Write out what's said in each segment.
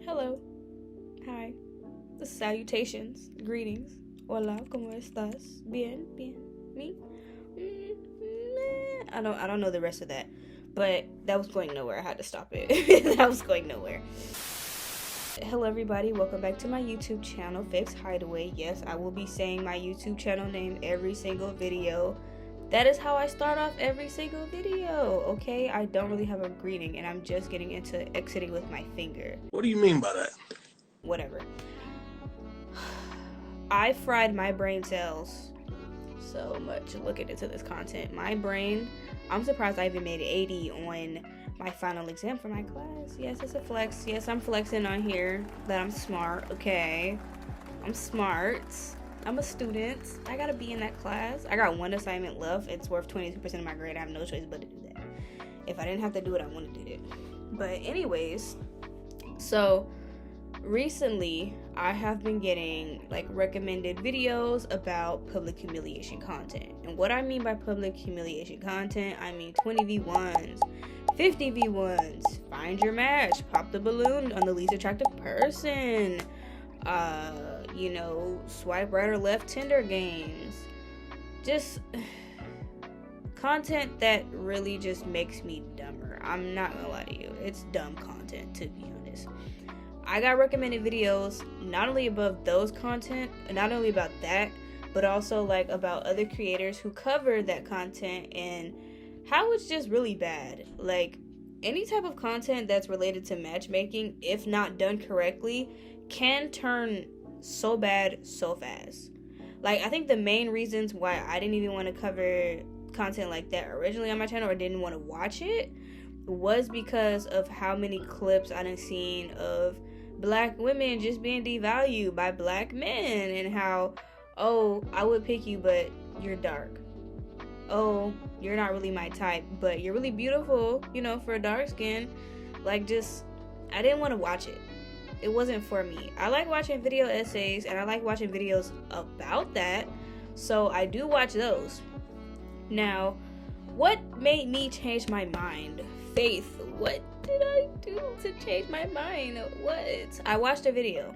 Hello. Hi. Salutations. Greetings. Hola, ¿cómo estás? Bien, bien. Me? I don't know the rest of that. But that was going nowhere. I had to stop it. That was going nowhere. Hello everybody, welcome back to my YouTube channel, Hicks Hideaway. Yes, I will be saying my YouTube channel name every single video. That is how I start off every single video, okay? I don't really have a greeting, and I'm just getting into exiting with my finger. What do you mean by that? Whatever. I fried my brain cells so much looking into this content. My brain, I'm surprised I even made 80 on my final exam for my class. Yes, it's a flex. Yes, I'm flexing on here that I'm smart, okay? I'm smart. I'm a student. I gotta be in that class. I got one assignment left. It's worth 22% of my grade. I have no choice but to do that. If I didn't have to do it, I wouldn't do it. But anyways, so recently I have been getting recommended videos about public humiliation content. And what I mean by public humiliation content, I mean 20v1s, 50v1s, find your match, pop the balloon on the least attractive person, swipe right or left Tinder games. Just content that really just makes me dumber. I'm not gonna lie to you. It's dumb content, to be honest. I got recommended videos not only about those content, not only about that, but also about other creators who cover that content and how it's just really bad. Any type of content that's related to matchmaking, if not done correctly, can turn so bad so fast. I think the main reasons why I didn't even want to cover content like that originally on my channel, or didn't want to watch it, was because of how many clips I done seen of black women just being devalued by black men, and how, oh, I would pick you but you're dark, oh, you're not really my type but you're really beautiful, for a dark skin. I didn't want to watch it. It wasn't for me. I like watching video essays and I like watching videos about that, so I do watch those. Now, what made me change my mind? Faith, what did I do to change my mind? What? I watched a video.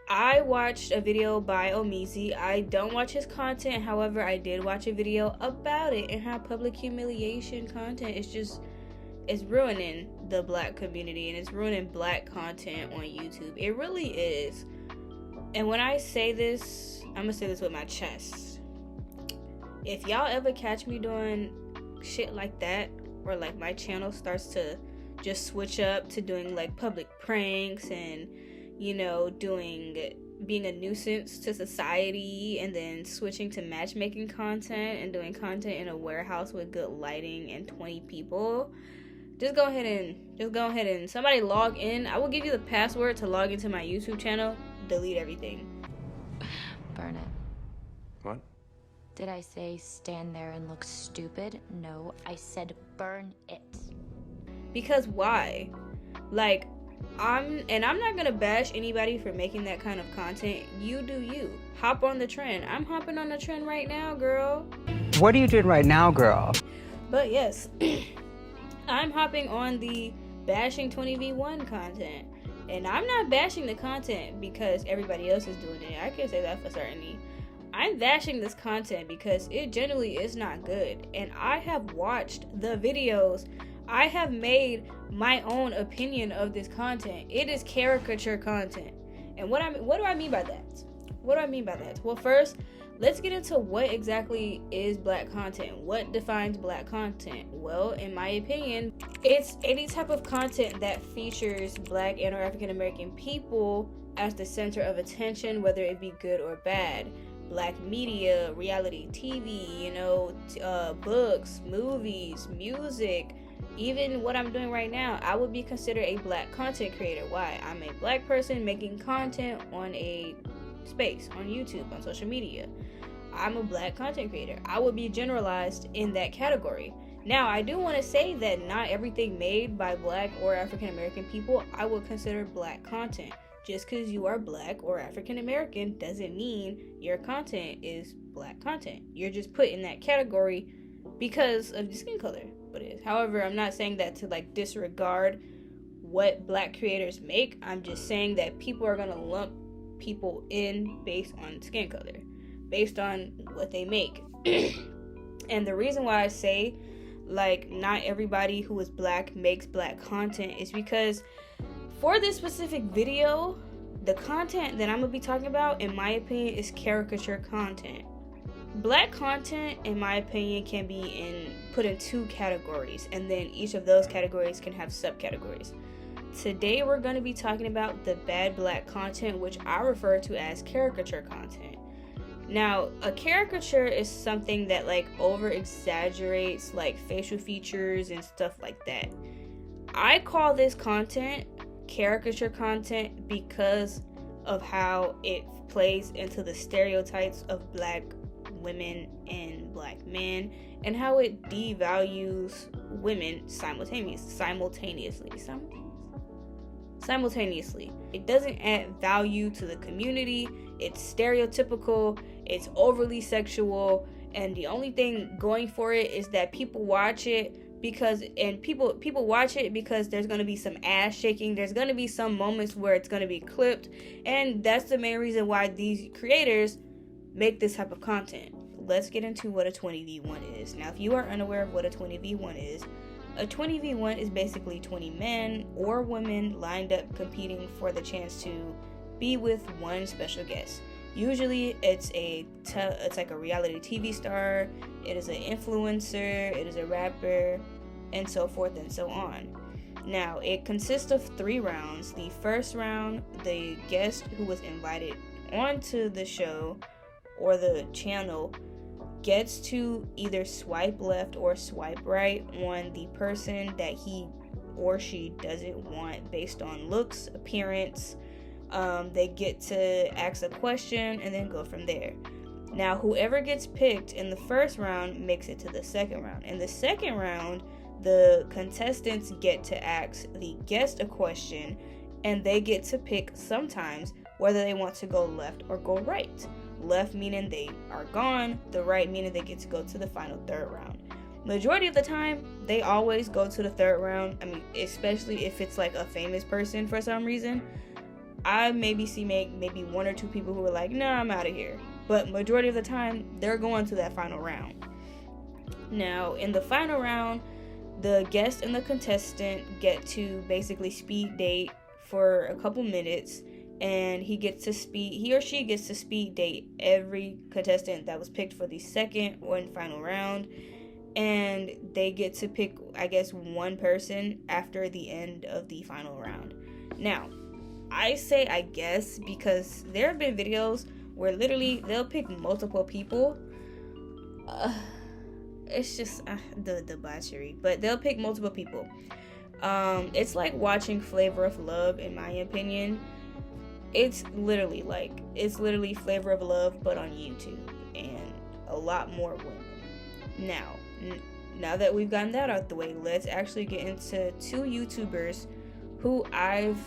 I watched a video by Omizi. I don't watch his content, however, I did watch a video about it and how public humiliation content it's ruining the black community and it's ruining black content on YouTube. It really is. And when I say this, I'm gonna say this with my chest. If y'all ever catch me doing shit like that, or my channel starts to just switch up to doing public pranks and being a nuisance to society, and then switching to matchmaking content and doing content in a warehouse with good lighting and 20 people, just go ahead and somebody log in. I will give you the password to log into my YouTube channel. Delete everything. Burn it. What? Did I say stand there and look stupid? No, I said burn it. Because why? I'm not gonna bash anybody for making that kind of content. You do you. Hop on the trend. I'm hopping on the trend right now, girl. What are you doing right now, girl? But yes, I'm hopping on the bashing 20v1 content. And I'm not bashing the content because everybody else is doing it. I can say that for certainty. I'm bashing this content because it generally is not good. And I have watched the videos. I have made my own opinion of this content. It is caricature content. And what do I mean by that? What do I mean by that? Well, first, let's get into what exactly is black content. What defines black content? Well, in my opinion, it's any type of content that features black and or African American people as the center of attention, whether it be good or bad. Black media, reality TV, books, movies, music, even what I'm doing right now, I would be considered a black content creator. Why? I'm a black person making content on a space, on YouTube, on social media. I'm a black content creator. I would be generalized in that category. Now, I do want to say that not everything made by black or African American people I would consider black content. Just because you are black or African American doesn't mean your content is black content. You're just put in that category because of your skin color. But it is. However, I'm not saying that to disregard what black creators make. I'm just saying that people are gonna lump people in based on skin color, based on what they make. And the reason why I say like not everybody who is black makes black content is because for this specific video, the content that I'm gonna be talking about, in my opinion, is caricature content. Black content, in my opinion, can be put in 2 categories, and then each of those categories can have subcategories. Today we're going to be talking about the bad black content, which I refer to as caricature content. Now, a caricature is something that like over exaggerates like facial features and stuff like that. I call this content caricature content because of how it plays into the stereotypes of black women and black men, and how it devalues women simultaneously. It doesn't add value to the community. It's stereotypical, it's overly sexual, and the only thing going for it is that people watch it because people watch it because there's going to be some ass shaking, there's going to be some moments where it's going to be clipped, and that's the main reason why these creators make this type of content. Let's get into what a 20v1 is. Now, if you are unaware of what a 20v1 is, a 20v1 is basically 20 men or women lined up competing for the chance to be with one special guest. Usually it's like a reality TV star, it is an influencer, it is a rapper, and so forth and so on. Now, it consists of 3 rounds. The first round, the guest who was invited onto the show or the channel gets to either swipe left or swipe right on the person that he or she doesn't want based on looks, appearance. They get to ask a question and then go from there. Now, whoever gets picked in the first round makes it to the second round. In the second round, the contestants get to ask the guest a question, and they get to pick sometimes whether they want to go left or go right. Left meaning they are gone, the right meaning they get to go to the final 3rd round. Majority of the time, they always go to the 3rd round. I mean, especially if it's like a famous person for some reason. I maybe see maybe 1 or 2 people who are like, nah, I'm out of here. But majority of the time, they're going to that final round. Now, in the final round, the guest and the contestant get to basically speed date for a couple minutes, and he or she gets to speed date every contestant that was picked for the second or final round, and they get to pick, I guess, one person after the end of the final round. Now, I say I guess because there have been videos where literally they'll pick multiple people. It's just the debauchery, but they'll pick multiple people. It's like watching Flavor of Love, in my opinion. It's literally Flavor of Love, but on YouTube, and a lot more women. Now that we've gotten that out the way, let's actually get into 2 YouTubers who I've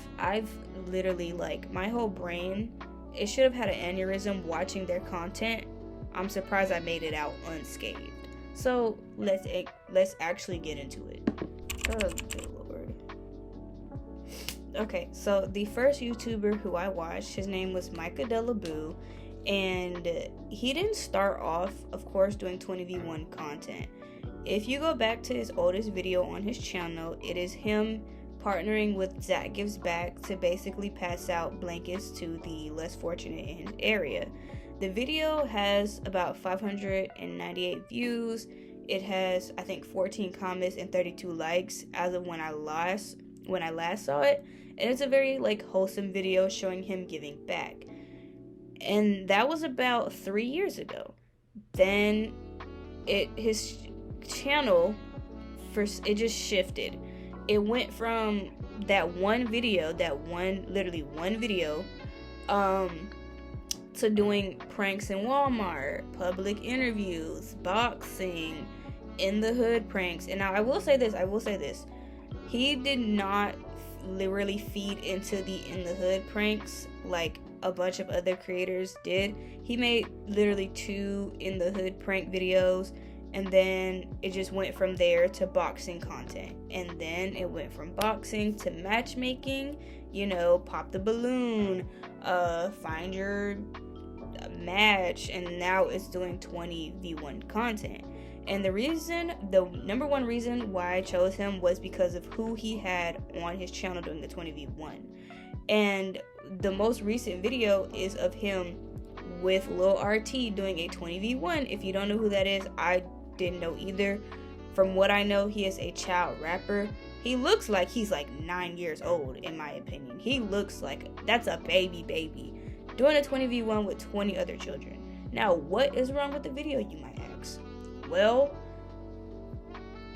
literally, like, my whole brain, it should have had an aneurysm watching their content. I'm surprised I made it out unscathed. So let's actually get into it. Oh, good Lord. Okay, so the first YouTuber who I watched, his name was Mikeadelabu, and he didn't start off, of course, doing 20v1 content. If you go back to his oldest video on his channel, it is him partnering with Zach Gives Back to basically pass out blankets to the less fortunate in his area. The video has about 598 views. It has, I think, 14 comments and 32 likes as of when I last saw it. And it's a very wholesome video showing him giving back. And that was about 3 years ago. Then his channel it just shifted. It went from that one video, literally one video, to doing pranks in Walmart, public interviews, boxing, in the hood pranks. And now I will say this, he did not literally feed into the in the hood pranks like a bunch of other creators did. He made literally 2 in the hood prank videos, And then it just went from there to boxing content. And then it went from boxing to matchmaking, you know, pop the balloon, find your match, and now it's doing 20v1 content. And the number one reason why I chose him was because of who he had on his channel doing the 20v1. And the most recent video is of him with Lil RT doing a 20v1. If you don't know who that is, I didn't know either. From what I know, he is a child rapper. He looks like he's like 9 years old, in my opinion. He looks like that's a baby doing a 20v1 with 20 other children. Now, what is wrong with the video, you might ask? Well,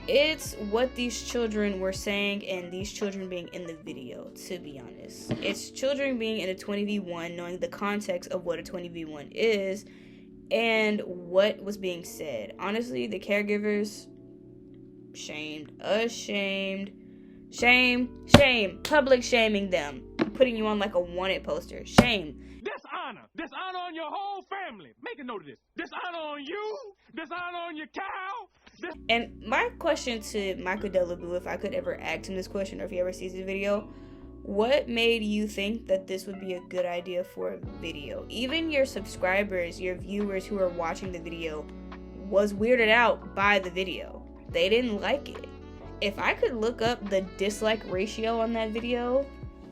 it's what these children were saying and these children being in the video, to be honest. It's children being in a 20v1, knowing the context of what a 20v1 is and what was being said. Honestly, the caregivers, shamed, ashamed, shame, public shaming them, putting you on like a wanted poster. Shame. Dishonor on your whole family. Make a note of this. Dishonor on you, dishonor on your cow. And my question to Mikeadelabu, if I could ever ask him this question, or if he ever sees the video, what made you think that this would be a good idea for a video? Even your subscribers, your viewers who are watching the video, was weirded out by the video. They didn't like it. If I could look up the dislike ratio on that video,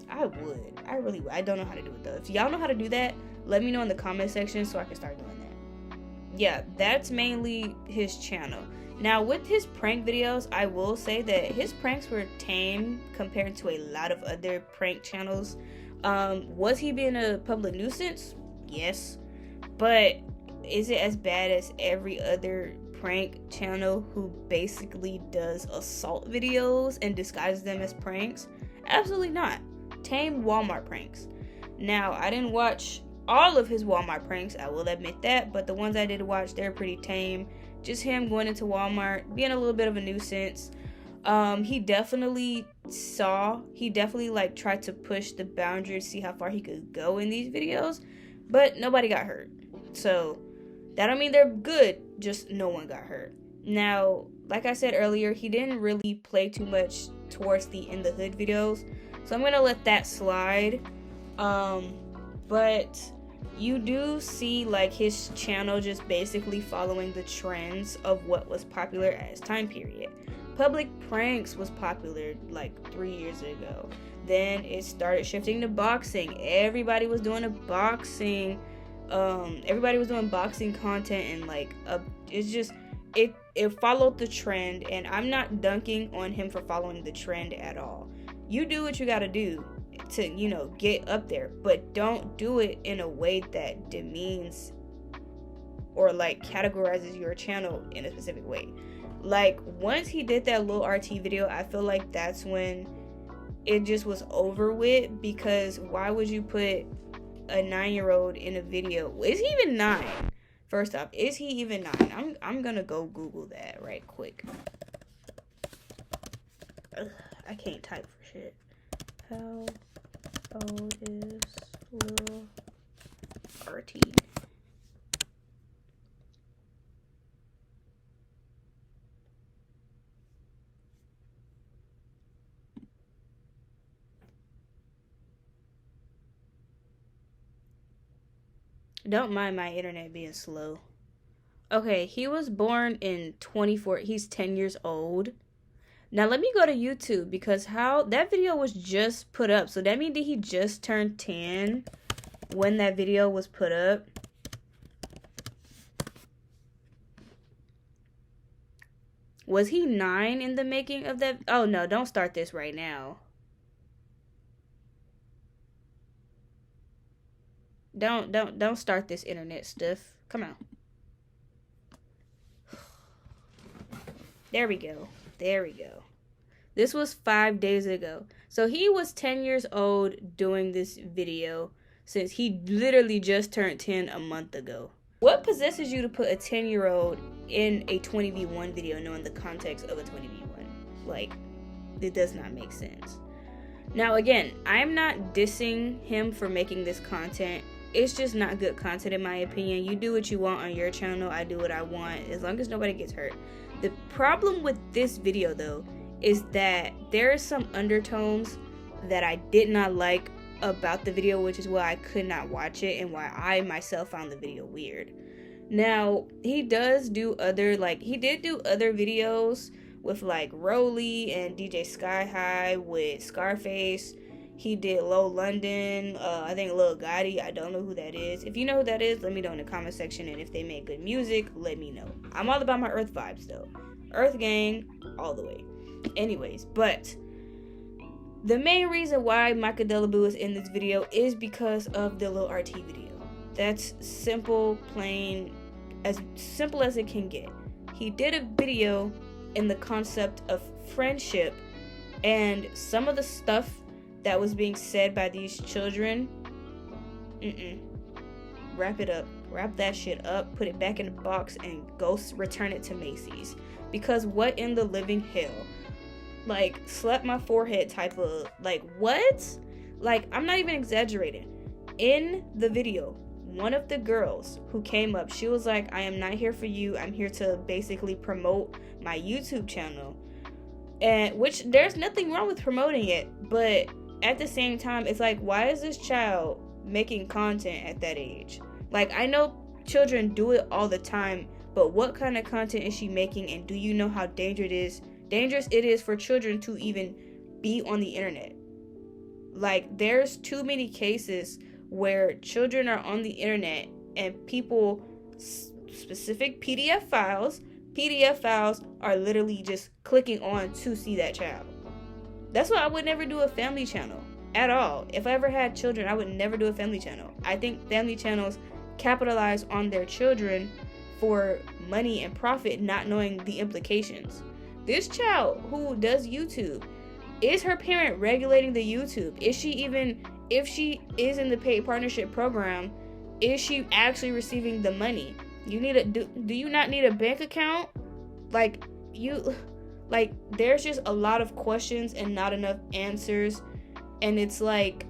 I would. I really would. I don't know how to do it though. If y'all know how to do that, let me know in the comment section so I can start doing that. Yeah, that's mainly his channel. Now, with his prank videos, I will say that his pranks were tame compared to a lot of other prank channels. Was he being a public nuisance? Yes. But is it as bad as every other prank channel who basically does assault videos and disguises them as pranks? Absolutely not. Tame Walmart pranks. Now, I didn't watch all of his Walmart pranks, I will admit that, but the ones I did watch, they're pretty tame. Just him going into Walmart, being a little bit of a nuisance. He definitely like tried to push the boundary to see how far he could go in these videos, but nobody got hurt. So that don't mean they're good, just no one got hurt. Now, like I said earlier, he didn't really play too much towards the In the Hood videos, so I'm gonna let that slide. But you do see like his channel just basically following the trends of what was popular at his time period. Public pranks was popular like 3 years ago. Then it started shifting to boxing. Everybody was doing boxing content, and like it's just it followed the trend, and I'm not dunking on him for following the trend at all. You do what you gotta do to, you know, get up there, but don't do it in a way that demeans or like categorizes your channel in a specific way. Like once he did that little RT video, I feel like that's when it just was over with, because why would you put a 9-year-old in a video? Is he even 9? First off, is he even 9? I'm gonna go Google that right quick. Ugh, I can't type for shit. How old is Lil RT? Don't mind my internet being slow. Okay, he was born in 24. He's 10 years old. Now let me go to YouTube, because how that video was just put up. So that means that he just turned 10 when that video was put up. Was he 9 in the making of that? Oh no, don't start this right now. Don't start this internet stuff. Come on. There we go. This was 5 days ago. So he was 10 years old doing this video, since he literally just turned 10 a month ago. What possesses you to put a 10-year-old in a 20v1 video knowing the context of a 20v1? Like, it does not make sense. Now again, I'm not dissing him for making this content. it's just not good content in my opinion. You do what you want on your channel, I do what I want, as long as nobody gets hurt. The problem with this video though is that there are some undertones that I did not like about the video, which is why I could not watch it and why I myself found the video weird. Now, he did do other videos with like Rolly and DJ Sky High with Scarface. He did Low London, I think Lil Gotti. I don't know who that is. If you know who that is, let me know in the comment section, and if they make good music, let me know. I'm all about my Earth vibes though. Earth gang, all the way. Anyways, but the main reason why Mikeadelabu is in this video is because of the Lil RT video. That's simple, plain, as simple as it can get. He did a video in the concept of friendship, and some of the stuff that was being said by these children, wrap it up. Wrap that shit up, put it back in the box, and go return it to Macy's. Because what in the living hell? Like, slap my forehead type of, like, what? Like, I'm not even exaggerating. In the video, one of the girls who came up, she was like, I am not here for you. I'm here to basically promote my YouTube channel. And which, there's nothing wrong with promoting it, but at the same time, it's like, why is this child making content at that age? Like, I know children do it all the time, but what kind of content is she making, and do you know how dangerous it is for children to even be on the internet? Like, there's too many cases where children are on the internet and people, specific PDF files are literally just clicking on to see that child. That's why I would never do a family channel at all. If I ever had children, I would never do a family channel. I think family channels capitalize on their children for money and profit, not knowing the implications. This child who does YouTube, is her parent regulating the YouTube? Is she even, if she is in the paid partnership program, is she actually receiving the money? You need a, do you not need a bank account? Like, there's just a lot of questions and not enough answers, and it's like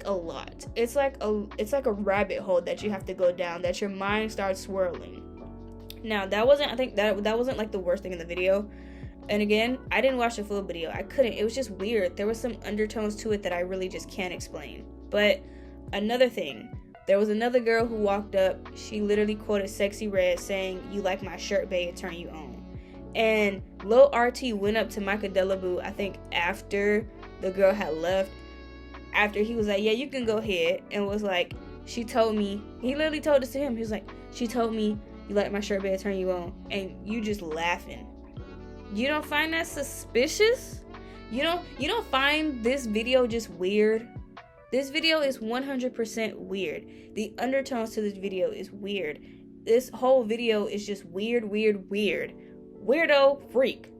a lot. It's like a rabbit hole that you have to go down, that your mind starts swirling. Now, that wasn't like the worst thing in the video. And again, I didn't watch the full video. I couldn't. It was just weird. There was some undertones to it that I really just can't explain. But another thing, there was another girl who walked up. She literally quoted Sexy Red saying, "You like my shirt, babe, turn you on." And Lil RT went up to Mikeadelabu, I think after the girl had left, after he was like, yeah, you can go ahead, and was like, she told me, he literally told this to him, he was like, she told me, you like my shirt, babe, turn you on, and you just laughing. You don't find that suspicious? You don't find this video just weird? This video is 100% weird. The undertones to this video is weird. This whole video is just weird. Weirdo freak.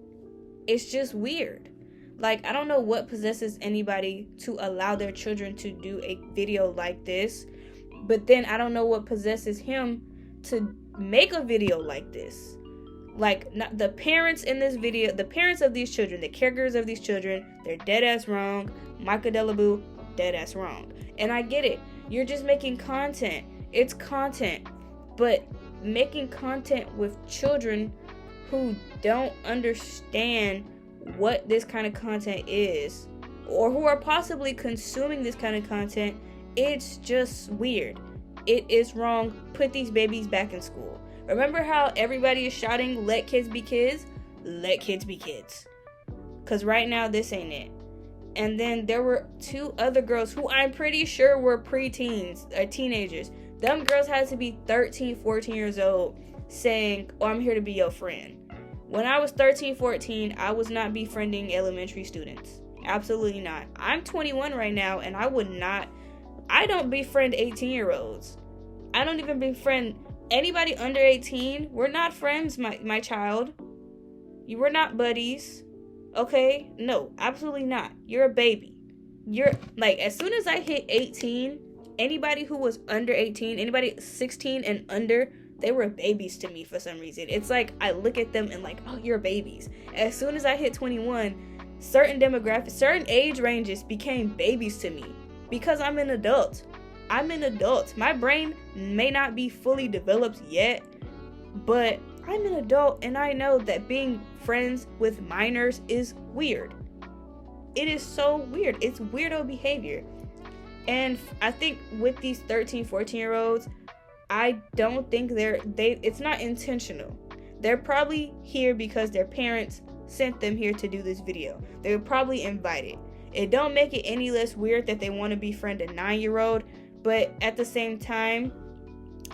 It's just weird. Like, I don't know what possesses anybody to allow their children to do a video like this, but then I don't know what possesses him to make a video like this. Like, not the parents in this video, the parents of these children, the caregivers of these children, they're dead ass wrong. Mikeadelabu, dead ass wrong. And I get it. You're just making content. It's content. But making content with children who don't understand what this kind of content is, or who are possibly consuming this kind of content, it's just weird. It is wrong. Put these babies back in school. Remember how everybody is shouting, let kids be kids? Let kids be kids. Because right now, this ain't it. And then there were two other girls who I'm pretty sure were preteens, or teenagers. Them girls had to be 13, 14 years old saying, oh, I'm here to be your friend. When I was 13, 14, I was not befriending elementary students. Absolutely not. I'm 21 right now, and I don't befriend 18-year-olds. I don't even befriend anybody under 18. We're not friends, my child. You were not buddies. Okay? No, absolutely not. You're a baby. You're, like, as soon as I hit 18, anybody who was under 18, anybody 16 and under, they were babies to me for some reason. It's like, I look at them and like, oh, you're babies. As soon as I hit 21, certain demographics, certain age ranges became babies to me. because I'm an adult. My brain may not be fully developed yet, but I'm an adult and I know that being friends with minors is weird. It is so weird. It's weirdo behavior. And I think with these 13, 14-year-olds, I don't think it's not intentional. They're probably here because their parents sent them here to do this video. They were probably invited. It don't make it any less weird that they want to befriend a 9-year-old, but at the same time,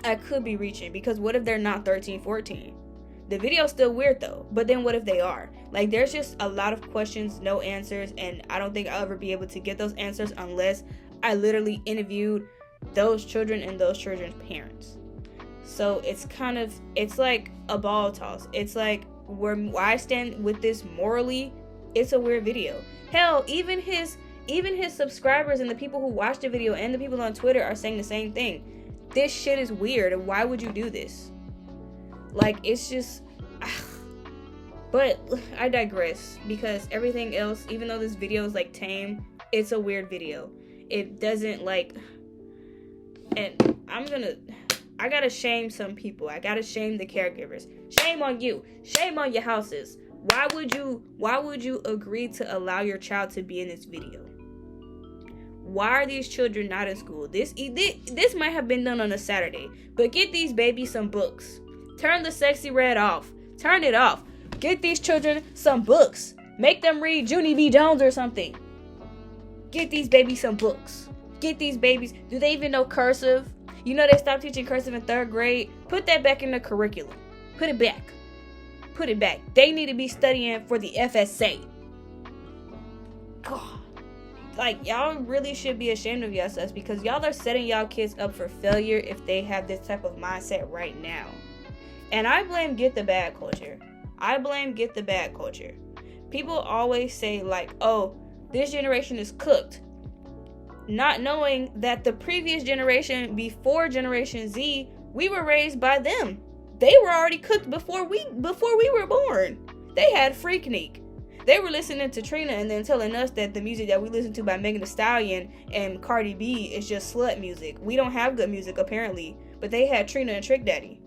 I could be reaching, because what if they're not 13, 14? The video's still weird though, but then what if they are? Like, there's just a lot of questions, no answers, and I don't think I'll ever be able to get those answers unless I literally interviewed those children and those children's parents. So it's like a ball toss. It's like where I stand with this morally, it's a weird video. Hell, even his subscribers and the people who watch the video and the people on Twitter are saying the same thing. This shit is weird. Why would you do this? Like, it's just... But I digress, because everything else, even though this video is like tame, it's a weird video. It doesn't like... And I gotta shame some people. I gotta shame the caregivers. Shame on you. Shame on your houses. Why would you agree to allow your child to be in this video? Why are these children not in school? This might have been done on a Saturday, but get these babies some books. Turn the sexy red off. Turn it off. Get these children some books. Make them read Junie B. Jones or something. Get these babies some books. Get these babies. Do they even know cursive? You know they stopped teaching cursive in 3rd grade. Put that back in the curriculum. Put it back. Put it back. They need to be studying for the FSA. God. Like, y'all really should be ashamed of yourselves, because y'all are setting y'all kids up for failure if they have this type of mindset right now. And I blame Get the Bad culture. People always say, like, oh, this generation is cooked. Not knowing that the previous generation, before Generation Z, we were raised by them. They were already cooked before we were born. They had Freaknik. They were listening to Trina and then telling us that the music that we listen to by Megan Thee Stallion and Cardi B is just slut music. We don't have good music, apparently. But they had Trina and Trick Daddy.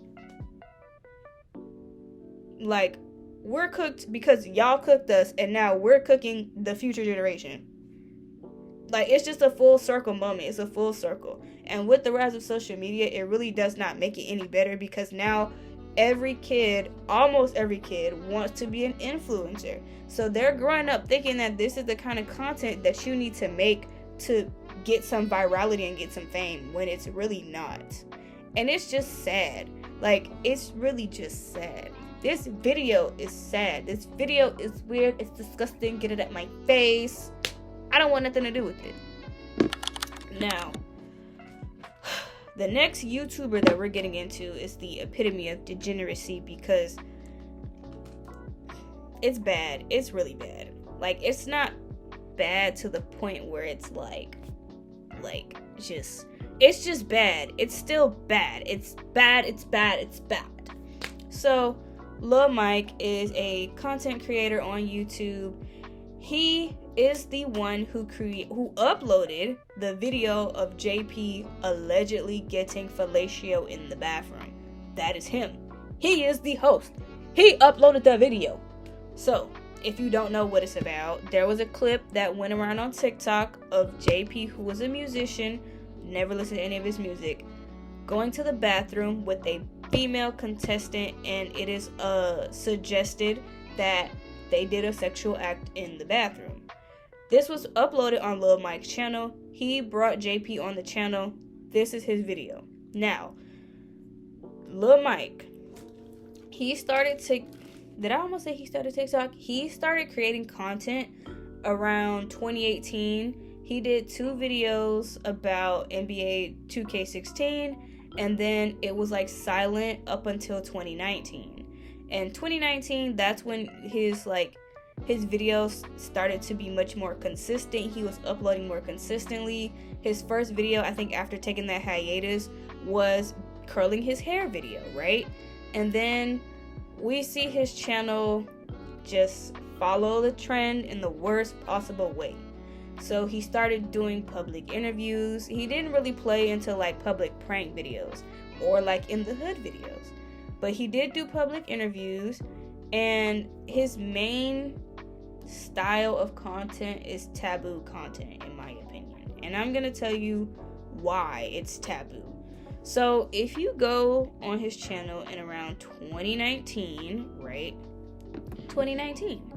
Like, we're cooked because y'all cooked us, and now we're cooking the future generation. Like, it's just a full circle moment. It's a full circle. And with the rise of social media, it really does not make it any better, because now almost every kid wants to be an influencer. So they're growing up thinking that this is the kind of content that you need to make to get some virality and get some fame, when it's really not. And it's just sad. Like, it's really just sad. This video is sad. This video is weird. It's disgusting. Get it at my face. I don't want nothing to do with it. Now, the next YouTuber that we're getting into is the epitome of degeneracy, because it's bad. It's really bad. Like, it's not bad to the point where it's it's just bad. It's still bad. It's bad. It's bad. It's bad. So, Law Mike is a content creator on YouTube. He is the one who uploaded the video of JP allegedly getting fellatio in the bathroom. That is him. He is the host. He uploaded the video. So, if you don't know what it's about, there was a clip that went around on TikTok of JP, who was a musician, never listened to any of his music, going to the bathroom with a female contestant, and it is suggested that they did a sexual act in the bathroom. This was uploaded on Lil Mike's channel. He brought JP on the channel. This is his video. Now, Lil Mike, he started TikTok? He started creating content around 2018. He did 2 videos about NBA 2K16, and then it was like silent up until 2019. And 2019, that's when his videos started to be much more consistent. He was uploading more consistently. His first video, I think after taking that hiatus, was curling his hair video, right? And then we see his channel just follow the trend in the worst possible way. So he started doing public interviews. He didn't really play into like public prank videos or like in the hood videos, but he did do public interviews, and his main style of content is taboo content, in my opinion. And I'm gonna tell you why it's taboo. So if you go on his channel in around 2019, right? 2019.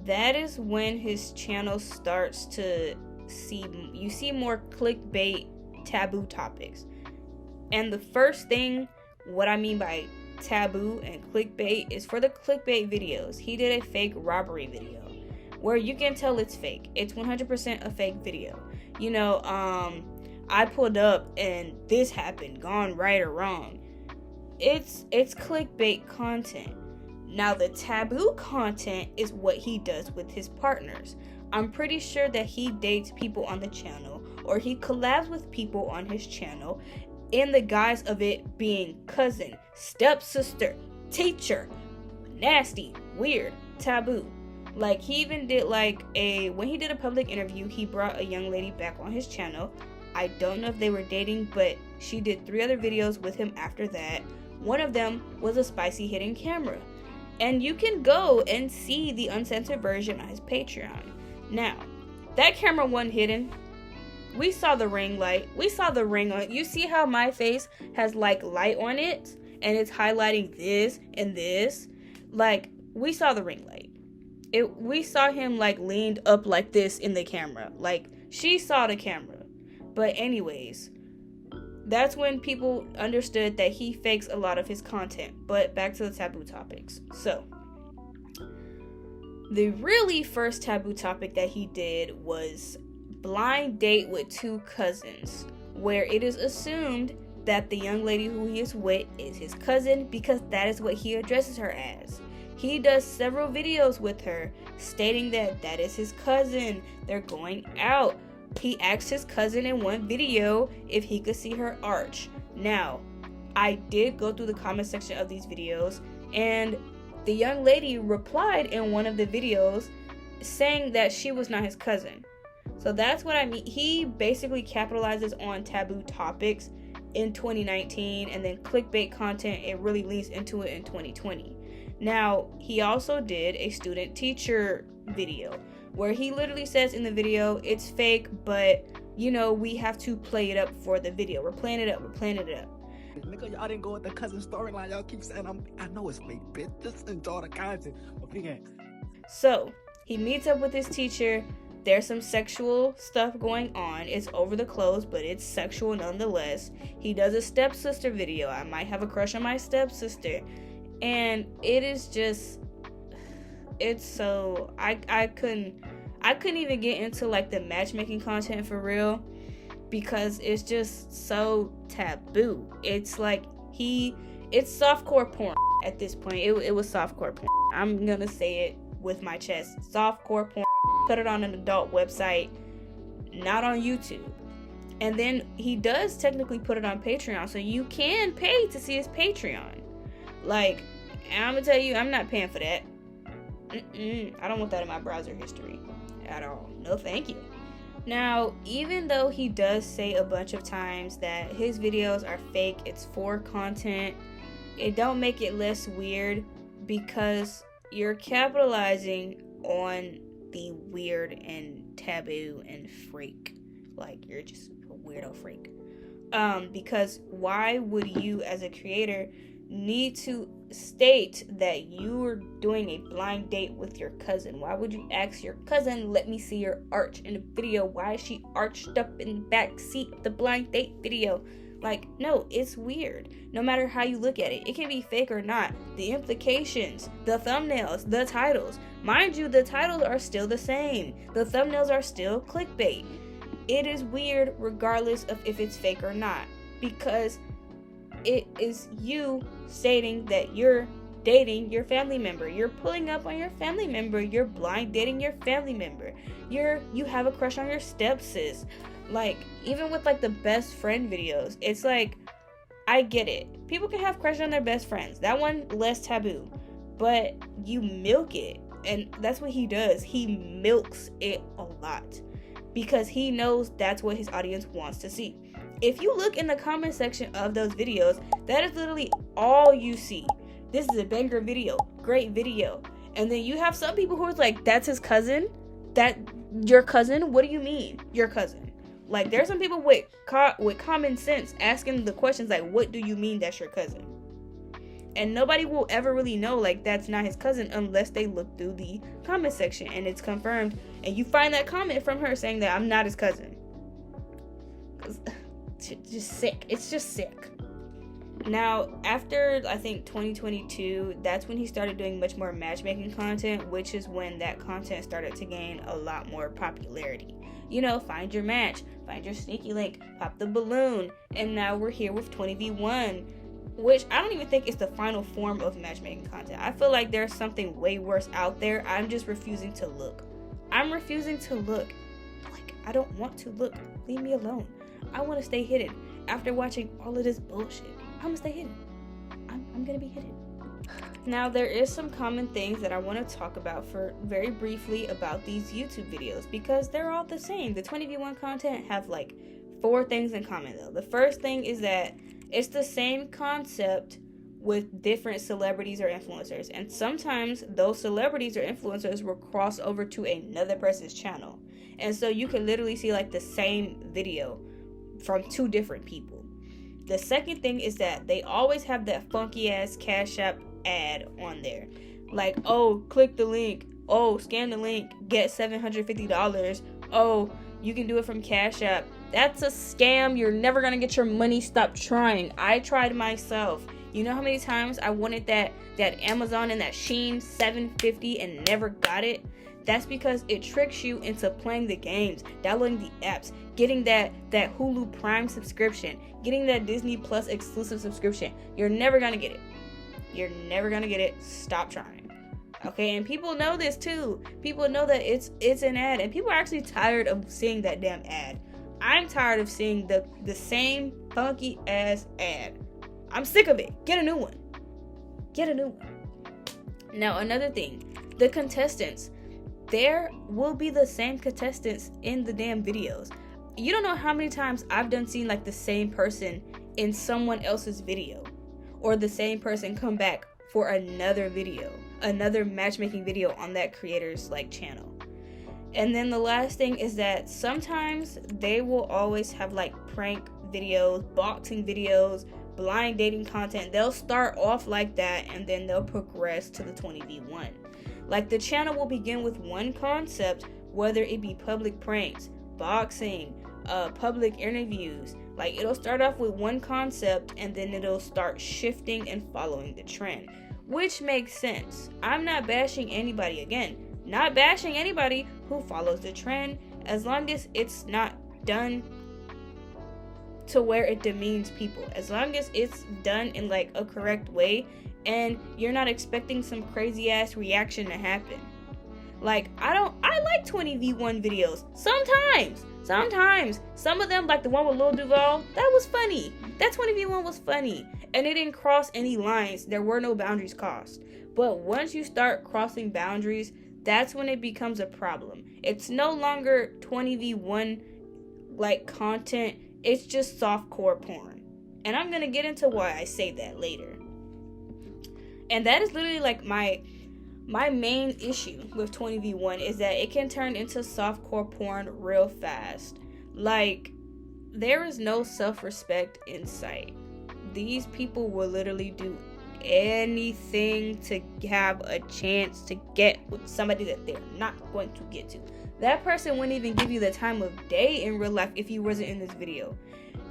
That is when his channel starts to see more clickbait taboo topics. And the first thing, what I mean by taboo and clickbait, is for the clickbait videos. He did a fake robbery video where you can tell it's fake. It's 100% a fake video. You know, I pulled up and this happened, gone right or wrong. It's clickbait content. Now, the taboo content is what he does with his partners. I'm pretty sure that he dates people on the channel, or he collabs with people on his channel in the guise of it being cousin, stepsister, teacher, nasty, weird, taboo. Like, he even did when he did a public interview, he brought a young lady back on his channel. I don't know if they were dating, but she did 3 other videos with him after that. One of them was a spicy hidden camera. And you can go and see the uncensored version on his Patreon. Now, that camera wasn't hidden. We saw the ring light. We saw the ring on it. You see how my face has like light on it? And it's highlighting this and this? Like, we saw the ring light. We saw him like leaned up like this in the camera. Like, she saw the camera. But anyways, that's when people understood that he fakes a lot of his content. But back to the taboo topics. So, the really first taboo topic that he did was blind date with 2 cousins, where it is assumed that the young lady who he is with is his cousin, because that is what he addresses her as. He does several videos with her stating that that is his cousin. They're going out. He asked his cousin in one video if he could see her arch. Now, I did go through the comment section of these videos, and the young lady replied in one of the videos saying that she was not his cousin. So that's what I mean. He basically capitalizes on taboo topics in 2019, and then clickbait content, it really leans into it in 2020. Now, he also did a student teacher video where he literally says in the video, it's fake, but, you know, we have to play it up for the video. We're playing it up. Nigga, y'all didn't go with the cousin storyline. Y'all keep saying I know it's fake, bitch. Just enjoy the content. So, he meets up with his teacher. There's some sexual stuff going on. It's over the clothes, but it's sexual nonetheless. He does a stepsister video. I might have a crush on my stepsister. And it is just... it's so I couldn't even get into like the matchmaking content for real, because it's just so taboo. It's like it's softcore porn at this point. It was softcore porn. I'm gonna say it with my chest. Softcore porn. Put it on an adult website, not on YouTube. And then he does technically put it on Patreon, so you can pay to see his Patreon. Like, I'm gonna tell you, I'm not paying for that. I don't want that in my browser history at all. No, thank you. Now, even though he does say a bunch of times that his videos are fake, it's for content, it don't make it less weird, because you're capitalizing on the weird and taboo and freak. Like, you're just a weirdo freak. Because why would you as a creator need to state that you are doing a blind date with your cousin? Why would you ask your cousin, let me see your arch in a video? Why is she arched up in the back seat of the blind date video? Like, no, it's weird. No matter how you look at it, it can be fake or not. The implications, the thumbnails, the titles. Mind you, the titles are still the same. The thumbnails are still clickbait. It is weird regardless of if it's fake or not, because it is you stating that you're dating your family member. You're pulling up on your family member. You're blind dating your family member. You have a crush on your stepsis. Like, even with like the best friend videos, it's like, I get it. People can have crushes on their best friends. That one, less taboo. But you milk it. And that's what he does. He milks it a lot. because he knows that's what his audience wants to see. If you look in the comment section of those videos, that is literally all you see. This is a banger video, great video. And then you have some people who are like, that's his cousin? That your cousin? What do you mean, your cousin? Like, there's some people with common sense asking the questions like, what do you mean that's your cousin? And nobody will ever really know, like, that's not his cousin unless they look through the comment section and it's confirmed. And you find that comment from her saying that I'm not his cousin. It's just sick. It's just sick. Now, after, I think, 2022, that's when he started doing much more matchmaking content, which is when that content started to gain a lot more popularity. You know, find your match, find your sneaky link, pop the balloon, and now we're here with 20v1, which I don't even think is the final form of matchmaking content. I feel like there's something way worse out there. I'm just refusing to look. I'm refusing to look. Like, I don't want to look. Leave me alone. I want to stay hidden. After watching all of this bullshit, I'm gonna stay hidden. I'm gonna be hidden. Now, there is some common things that I want to talk about for very briefly about these YouTube videos, because they're all the same. The 20v1 content have like 4 things in common though. The first thing is that it's the same concept with different celebrities or influencers, and sometimes those celebrities or influencers will cross over to another person's channel, and so you can literally see like the same video from 2 different people. The second thing is that they always have that funky ass Cash App ad on there, like, oh, click the link, oh, scan the link, get $750, oh, you can do it from Cash App. That's a scam. You're never gonna get your money. Stop trying. I tried myself. You know how many times I wanted that Amazon and that Shein $750 and never got it? That's because it tricks you into playing the games, downloading the apps, getting that Hulu Prime subscription, getting that Disney Plus exclusive subscription. You're never gonna get it. You're never gonna get it. Stop trying. Okay, and people know this too. People know that it's an ad, and people are actually tired of seeing that damn ad. I'm tired of seeing the same funky ass ad. I'm sick of it. Get a new one. Get a new one. Now, another thing, the contestants. There will be the same contestants in the damn videos. You don't know how many times I've done seen like the same person in someone else's video, or the same person come back for another video, another matchmaking video on that creator's like channel. And then the last thing is that sometimes they will always have like prank videos, boxing videos, blind dating content. They'll start off like that and then they'll progress to the 20v1. Like, the channel will begin with one concept, whether it be public pranks, boxing, public interviews. Like, it'll start off with one concept and then it'll start shifting and following the trend, which makes sense. I'm not bashing anybody, again, not bashing anybody who follows the trend, as long as it's not done to where it demeans people. As long as it's done in like a correct way and you're not expecting some crazy ass reaction to happen. Like, I like 20v1 videos sometimes. Some of them, like the one with Lil Duval, that was funny. That 20v1 was funny and it didn't cross any lines. There were no boundaries crossed. But once you start crossing boundaries, that's when it becomes a problem. It's no longer 20v1 like content. It's just softcore porn. And I'm gonna get into why I say that later. And that is literally like my main issue with 20v1 is that it can turn into softcore porn real fast. Like, there is no self-respect in sight. These people will literally do anything to have a chance to get with somebody that they're not going to get to. That person wouldn't even give you the time of day in real life if you wasn't in this video.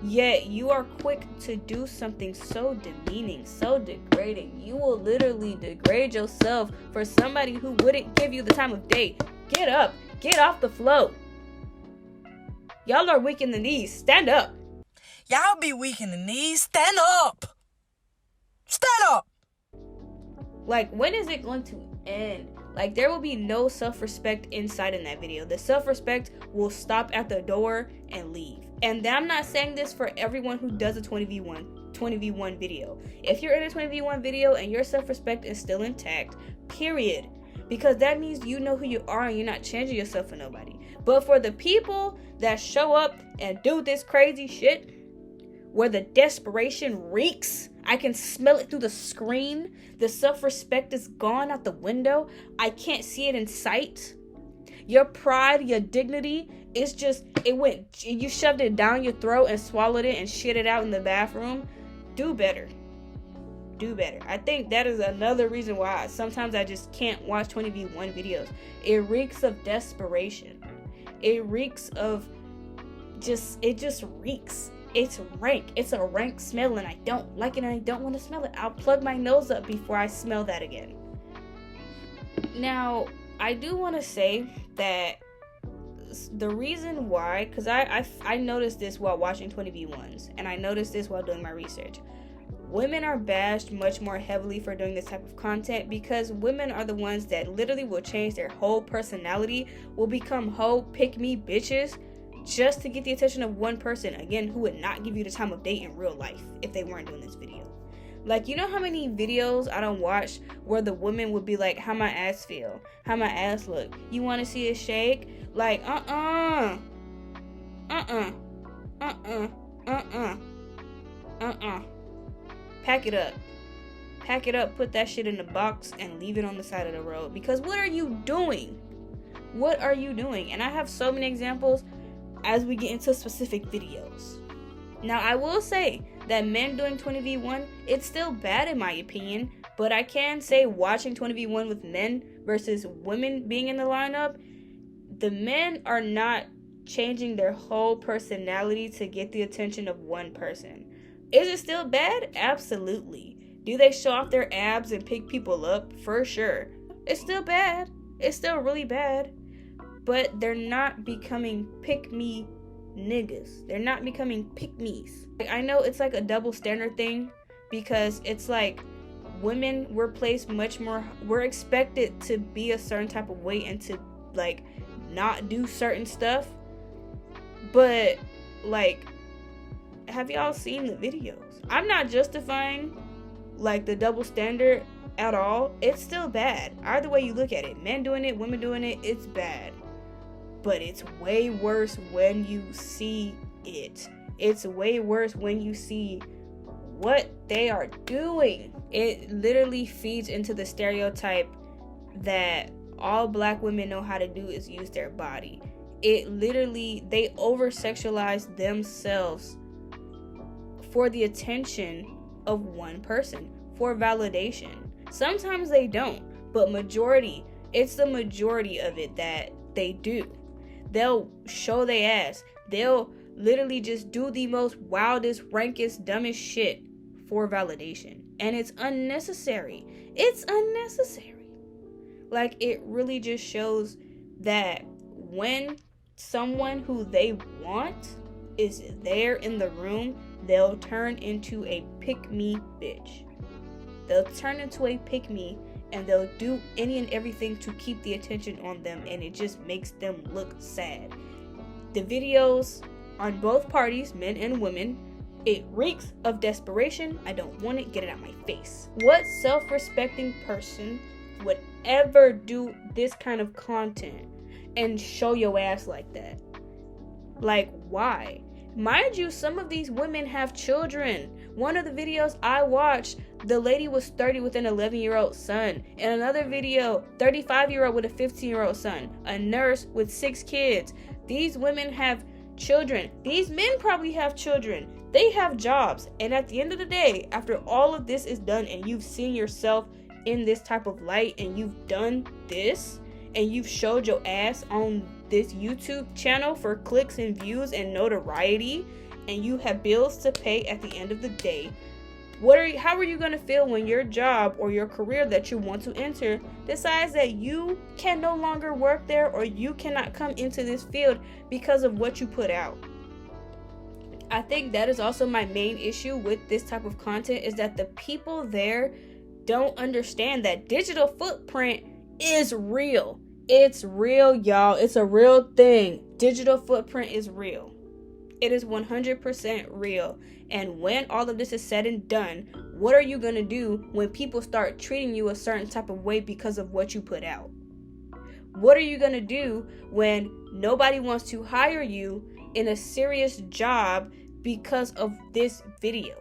Yet you are quick to do something so demeaning, so degrading. You will literally degrade yourself for somebody who wouldn't give you the time of day. Get up. Get off the flow. Y'all are weak in the knees. Stand up. Y'all be weak in the knees. Stand up. Stand up. Like, when is it going to end? Like, there will be no self-respect inside in that video. The self-respect will stop at the door and leave. And I'm not saying this for everyone who does a 20v1 video. If you're in a 20v1 video and your self-respect is still intact, period. because that means you know who you are and you're not changing yourself for nobody. But for the people that show up and do this crazy shit where the desperation reeks, I can smell it through the screen, the self-respect is gone out the window, I can't see it in sight, your pride, your dignity, it's just, you shoved it down your throat and swallowed it and shit it out in the bathroom. Do better. Do better. I think that is another reason why sometimes I just can't watch 20v1 videos. It reeks of desperation. It reeks of it just reeks. It's rank. It's a rank smell and I don't like it and I don't want to smell it. I'll plug my nose up before I smell that again. Now, I do want to say that the reason why, because I noticed this while watching 20v1s, and I noticed this while doing my research. Women are bashed much more heavily for doing this type of content because women are the ones that literally will change their whole personality, will become whole pick-me bitches just to get the attention of one person, again, who would not give you the time of day in real life if they weren't doing this video. Like, you know how many videos I don't watch where the woman would be like, how my ass feel? How my ass look? You want to see it shake? Like, Pack it up. Pack it up, put that shit in the box, and leave it on the side of the road. Because what are you doing? What are you doing? And I have so many examples as we get into specific videos. Now, I will say that men doing 20v1, it's still bad in my opinion, but I can say watching 20v1 with men versus women being in the lineup, the men are not changing their whole personality to get the attention of one person. Is it still bad? Absolutely. Do they show off their abs and pick people up? For sure. It's still bad. It's still really bad. But they're not becoming pick-me niggas. They're not becoming pick-me's. I know it's like a double standard thing because it's like women were placed much more, we're expected to be a certain type of way and to like not do certain stuff. But like, have y'all seen the videos? I'm not justifying like the double standard at all. It's still bad. Either way you look at it, men doing it, women doing it, it's bad. But it's way worse when you see it. It's way worse when you see what they are doing. It literally feeds into the stereotype that all black women know how to do is use their body. It literally, they over-sexualize themselves for the attention of one person, for validation. Sometimes they don't, but it's the majority of it that they do. They'll show their ass. They'll literally just do the most wildest, rankest, dumbest shit for validation. And it's unnecessary. It's unnecessary. Like, it really just shows that when someone who they want is there in the room, they'll turn into a pick-me bitch. They'll turn into a pick-me and they'll do any and everything to keep the attention on them, and it just makes them look sad. The videos on both parties, men and women, it reeks of desperation. I don't want it, get it out my face. What self-respecting person would ever do this kind of content and show your ass like that? Like, why? Mind you, some of these women have children. One of the videos I watched, the lady was 30 with an 11-year-old son. In another video, 35-year-old with a 15-year-old son. A nurse with 6 kids. These women have children. These men probably have children. They have jobs. And at the end of the day, after all of this is done and you've seen yourself in this type of light and you've done this and you've showed your ass on this YouTube channel for clicks and views and notoriety, and you have bills to pay at the end of the day, how are you going to feel when your job or your career that you want to enter decides that you can no longer work there or you cannot come into this field because of what you put out? I think that is also my main issue with this type of content, is that the people there don't understand that digital footprint is real. It's real, y'all. It's a real thing. Digital footprint is real. It is 100% real. And when all of this is said and done, what are you going to do when people start treating you a certain type of way because of what you put out? What are you going to do when nobody wants to hire you in a serious job because of this video?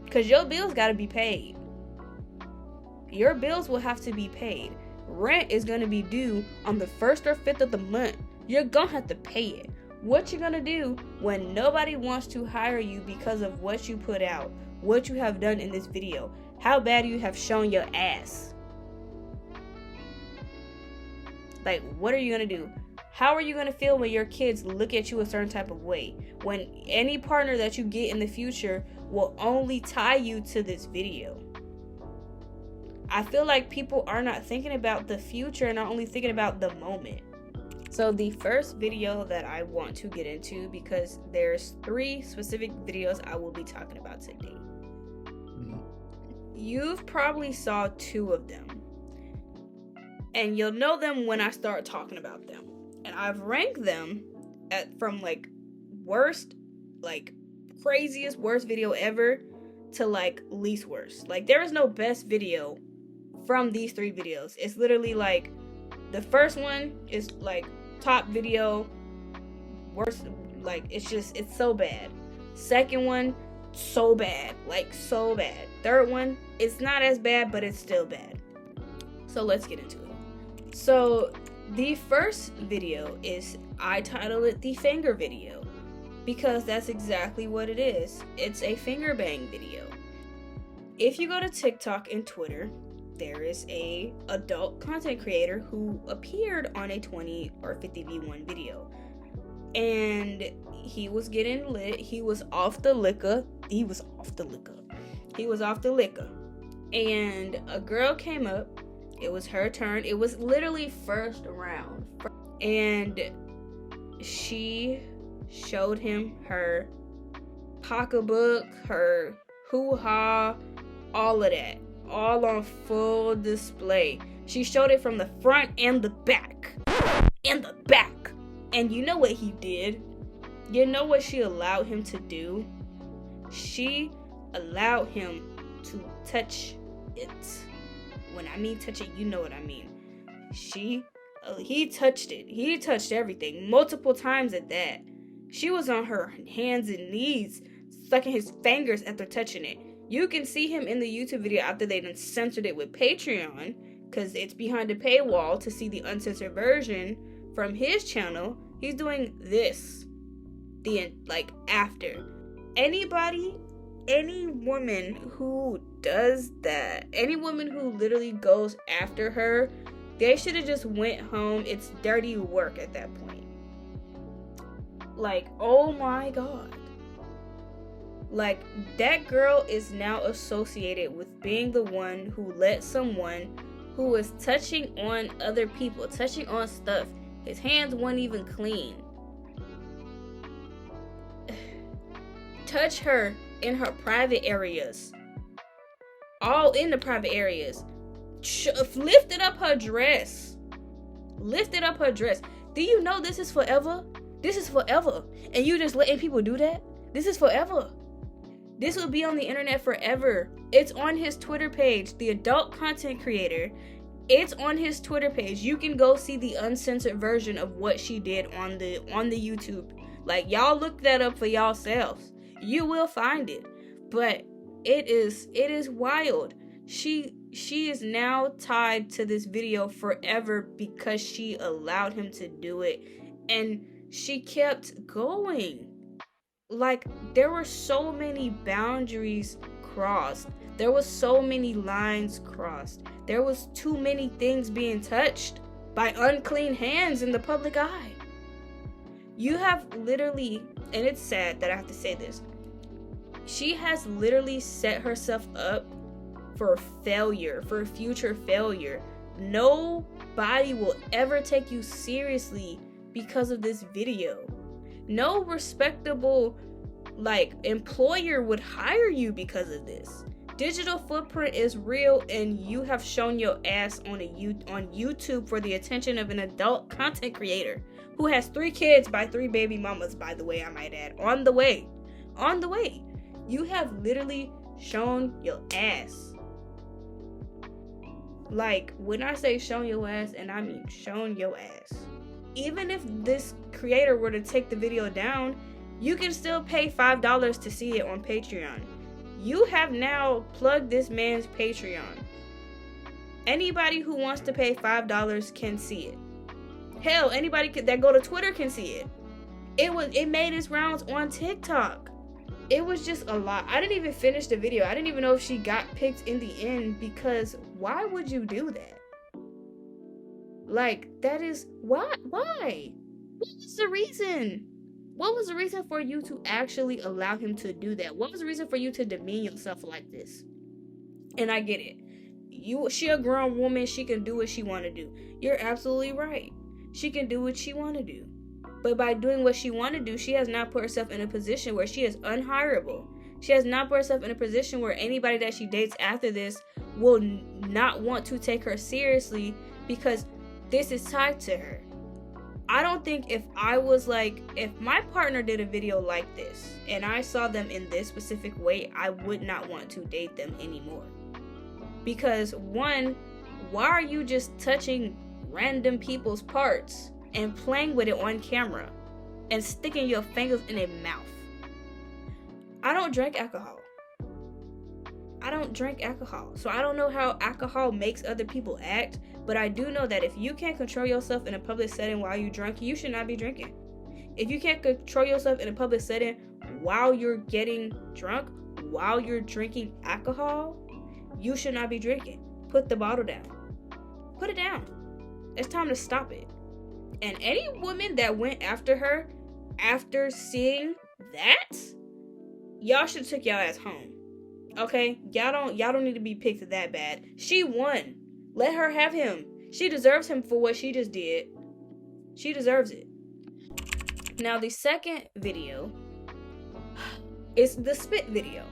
Because your bills got to be paid. Your bills will have to be paid. Rent is going to be due on the 1st or 5th of the month. You're going to have to pay it. What you going to do when nobody wants to hire you because of what you put out, what you have done in this video, how bad you have shown your ass? Like, what are you going to do? How are you going to feel when your kids look at you a certain type of way? When any partner that you get in the future will only tie you to this video. I feel like people are not thinking about the future and are only thinking about the moment. So the first video that I want to get into, because there's 3 specific videos I will be talking about today. You've probably saw 2 of them. And you'll know them when I start talking about them. And I've ranked them from like worst, like craziest worst video ever to like least worst. Like there is no best video from these 3 videos. It's literally like the first one is like top video, worst, like it's so bad. Second one, so bad, like so bad. Third one, it's not as bad, but it's still bad. So let's get into it. So the first video is, I titled it the finger video, because that's exactly what it is. It's a finger bang video. If you go to TikTok and Twitter, there is a adult content creator who appeared on a 20 or 50v1 video. And he was getting lit. He was off the liquor. And a girl came up. It was her turn. It was literally first round. And she showed him her pocketbook, her hoo-ha, all of that. All on full display. She showed it from the front and the back. And you know what he did? You know what she allowed him to do? She allowed him to touch it. When I mean touch it, you know what I mean. He touched it. He touched everything multiple times at that. She was on her hands and knees, sucking his fingers after touching it. You can see him in the YouTube video after they done censored it with Patreon, because it's behind a paywall to see the uncensored version from his channel. He's doing this after. Any woman who does that, any woman who literally goes after her, they should have just went home. It's dirty work at that point. Like, oh my God. Like, that girl is now associated with being the one who let someone who was touching on other people, touching on stuff. His hands weren't even clean. Touch her in her private areas. All in the private areas. Lifted up her dress. Do you know this is forever? This is forever. And you just letting people do that? This is forever. This will be on the internet forever. It's on his Twitter page, the adult content creator. It's on his Twitter page. You can go see the uncensored version of what she did on the YouTube. Like, y'all look that up for yourselves. You will find it. But it is wild. She is now tied to this video forever because she allowed him to do it. And she kept going. Like, there were so many boundaries crossed. There was so many lines crossed. There was too many things being touched by unclean hands in the public eye. You have literally, and it's sad that I have to say this, she has literally set herself up for failure, for future failure. Nobody will ever take you seriously because of this video. No respectable employer would hire you because of this. Digital footprint is real, and you have shown your ass on YouTube for the attention of an adult content creator who has 3 kids by 3 baby mamas, by the way, I might add. On the way. You have literally shown your ass. Like, when I say showing your ass, and I mean showing your ass. Even if this creator were to take the video down, you can still pay $5 to see it on Patreon. You have now plugged this man's Patreon. Anybody who wants to pay $5 can see it. Hell, anybody that go to Twitter can see it. It made its rounds on TikTok. It was just a lot. I didn't even finish the video. I didn't even know if she got picked in the end, because why would you do that? Like, that is why? What was the reason? What was the reason for you to actually allow him to do that? What was the reason for you to demean yourself like this? And I get it. She a grown woman. She can do what she want to do. You're absolutely right. She can do what she want to do. But by doing what she want to do, she has not put herself in a position where she is unhireable. She has not put herself in a position where anybody that she dates after this will not want to take her seriously, because this is tied to her. I don't think if my partner did a video like this and I saw them in this specific way, I would not want to date them anymore. Because one, why are you just touching random people's parts and playing with it on camera and sticking your fingers in their mouth? I don't drink alcohol. So I don't know how alcohol makes other people act, but I do know that if you can't control yourself in a public setting while you drunk, you should not be drinking. If you can't control yourself in a public setting while you're getting drunk, while you're drinking alcohol, you should not be drinking. Put the bottle down. Put it down. It's time to stop it. And any woman that went after her after seeing that, y'all should have took y'all ass home. Okay? Y'all don't need to be picked that bad. She won. Let her have him. She deserves him for what she just did. She deserves it. Now, the second video is the spit video.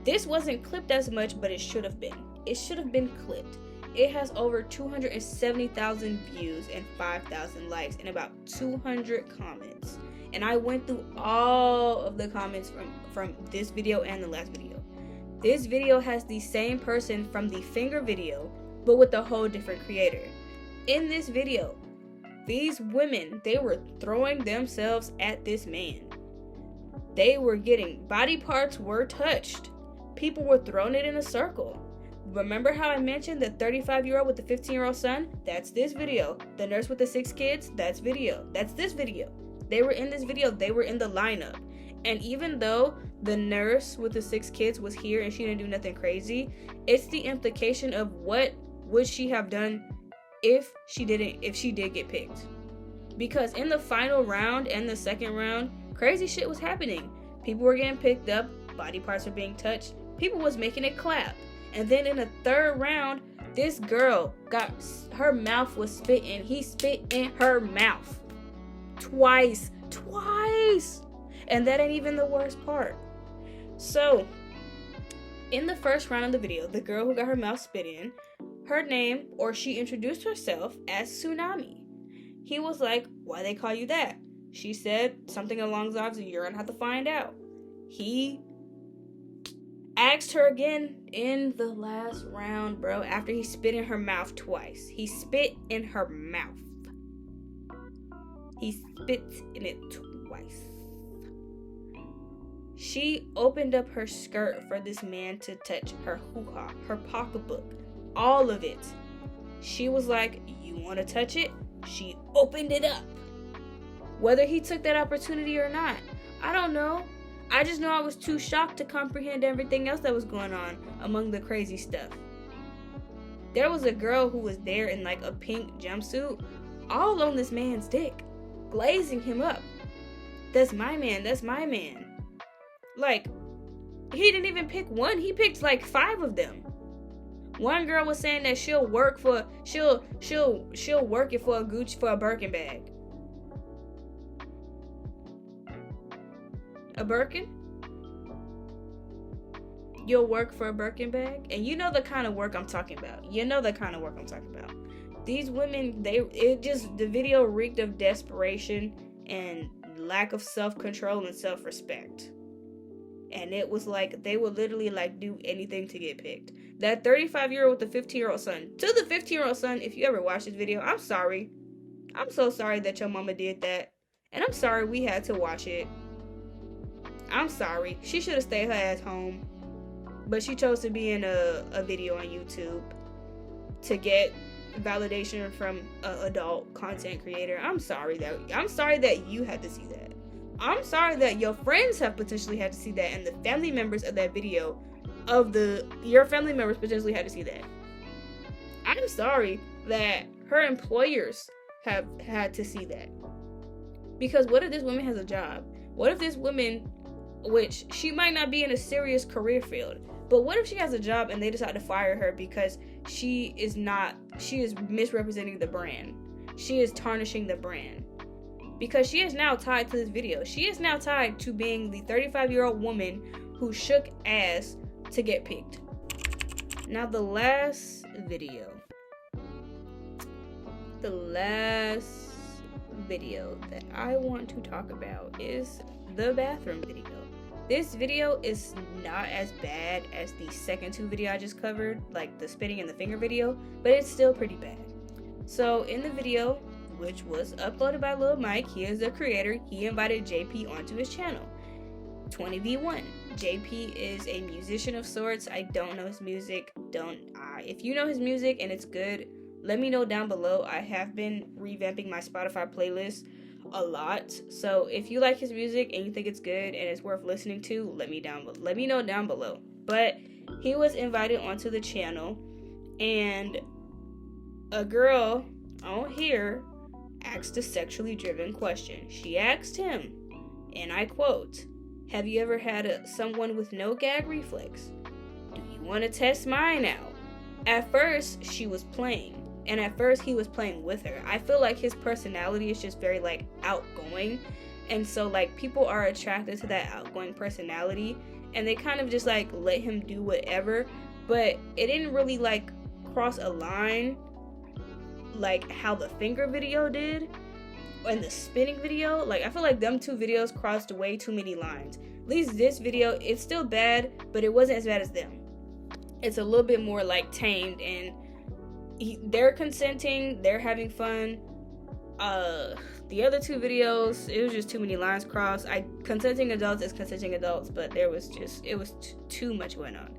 This wasn't clipped as much, but it should have been. It should have been clipped. It has over 270,000 views and 5,000 likes and about 200 comments. And I went through all of the comments from this video and the last video. This video has the same person from the finger video, but with a whole different creator. In this video, these women, they were throwing themselves at this man. They were getting, body parts were touched. People were throwing it in a circle. Remember how I mentioned the 35-year-old with the 15-year-old son? That's this video. The nurse with the 6 kids? That's this video. They were in this video. They were in the lineup. And even though the nurse with the 6 kids was here and she didn't do nothing crazy, it's the implication of what would she have done if she did get picked. Because in the final round and the second round, crazy shit was happening. People were getting picked up, body parts were being touched, people was making it clap. And then in the third round, this girl her mouth was spitting. He spit in her mouth. Twice. And that ain't even the worst part. So, in the first round of the video, the girl who got her mouth spit in, her name, or she introduced herself as Tsunami. He was like, why they call you that? She said something along the lines of, you're gonna have to find out. He asked her again in the last round, bro, after he spit in her mouth twice. He spit in her mouth. He spit in it twice. She opened up her skirt for this man to touch her hoo-ha, her pocketbook, all of it. She was like, you want to touch it? She opened it up. Whether he took that opportunity or not, I don't know. I just know I was too shocked to comprehend everything else that was going on among the crazy stuff. There was a girl who was there in like a pink jumpsuit, all on this man's dick, glazing him up. That's my man. Like, he didn't even pick one. He picked like 5 of them. One girl was saying that she'll work it for a Gucci, for a Birkin bag. A Birkin? You'll work for a Birkin bag? And you know the kind of work I'm talking about. These women, the video reeked of desperation and lack of self-control and self-respect. And it was like, they would literally like do anything to get picked. That 35-year-old with the 15-year-old son. To the 15-year-old son, if you ever watch this video, I'm sorry. I'm so sorry that your mama did that. And I'm sorry we had to watch it. I'm sorry. She should have stayed her ass home. But she chose to be in a video on YouTube to get validation from an adult content creator. I'm sorry that you had to see that. I'm sorry that your friends have potentially had to see that, and the family members of that video your family members potentially had to see that. I'm sorry that her employers have had to see that. Because what if this woman has a job? What if this woman, which she might not be in a serious career field, but what if she has a job and they decide to fire her because she is misrepresenting the brand. She is tarnishing the brand. Because she is now tied to this video. She is now tied to being the 35-year-old woman who shook ass to get picked. Now the last video that I want to talk about is the bathroom video. This video is not as bad as the second two video I just covered, like the spitting and the finger video, but it's still pretty bad. So in the video, which was uploaded by Lil Mike, he is the creator, he invited JP onto his channel. 20v1. JP is a musician of sorts. I don't know his music. If you know his music and it's good, let me know down below. I have been revamping my Spotify playlist a lot, so if you like his music and you think it's good and it's worth listening to, let me know down below. But he was invited onto the channel, and a girl on here asked a sexually driven question. She asked him, and I quote, "Have you ever had someone with no gag reflex? Do you want to test mine out?" At first she was playing, and at first he was playing with her. I feel like his personality is just very like outgoing, and so like people are attracted to that outgoing personality, and they kind of just like let him do whatever. But it didn't really like cross a line like how the finger video did and the spinning video. Like I feel like them two videos crossed way too many lines. At least this video, it's still bad, but it wasn't as bad as them. It's a little bit more like tamed, and they're consenting, they're having fun. The other two videos, it was just too many lines crossed. Consenting adults is consenting adults, but it was too much going on.